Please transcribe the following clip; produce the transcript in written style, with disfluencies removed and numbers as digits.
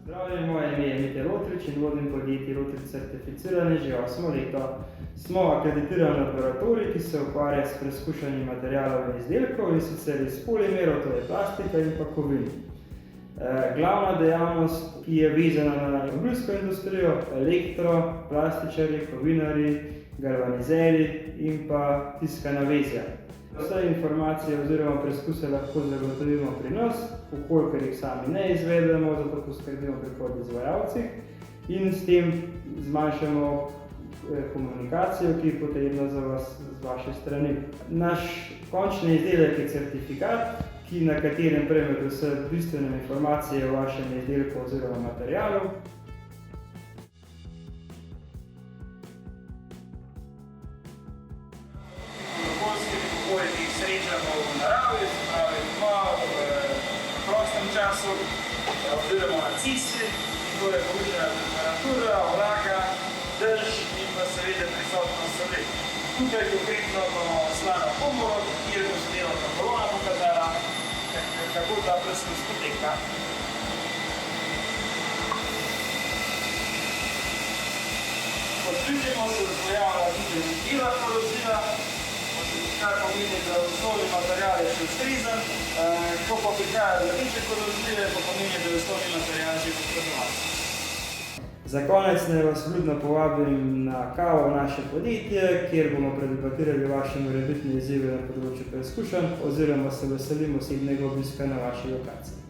Zdravljeni, moje ime je Mitja Rotrič in vodim podjetje Rotrič certificiranje že 8 leto. Smo akreditirani laboratorij, ki se ukvarja s preizkušanjem materialov in izdelkov, in sicer iz polimerov, to je plastika in pa kovin. Glavna dejavnost, ki je vezana na avtomobilsko industrijo, elektro, plastičarji, kovinarji, galvanizerji in pa tiskana vezja. Vse informacije oziroma preizkuse lahko zagotovimo pri nas, vkolikor jih sami ne izvedemo, zato poskrbimo pri podizvajalcih in s tem zmanjšamo komunikacijo, ki je potrebna za vas z vaše strani. Naš končni izdelek je certifikat, na katerem prejmete vse bistvene informacije o vašem izdelku oziroma materialu. Okoljskimi pogoji, ki jih srečamo v naravi, se pravi doma, v prostem času oziroma na cesti, in to je povišana temperatura, vlaga, dež in pa seveda prisotnost soli. Tukaj konkretno imamo slano komoro, kjer bo se delala kolona pokazala, kako ta preizkus poteka. Kot vidimo, se pojavlja tudi bila korozija, kar pomeni, da osnovni material je še ustrezen, ko pa prihaja do večje korozije, pa pomeni, da je osnovni material že poškodovan. Za konec naj vas vljudno povabim na kavo v naše podjetje, kjer bomo predebatirali vaše morebitne izzive na področju preizkušanj oziroma se veselimo osebnega obiska na vaši lokaciji.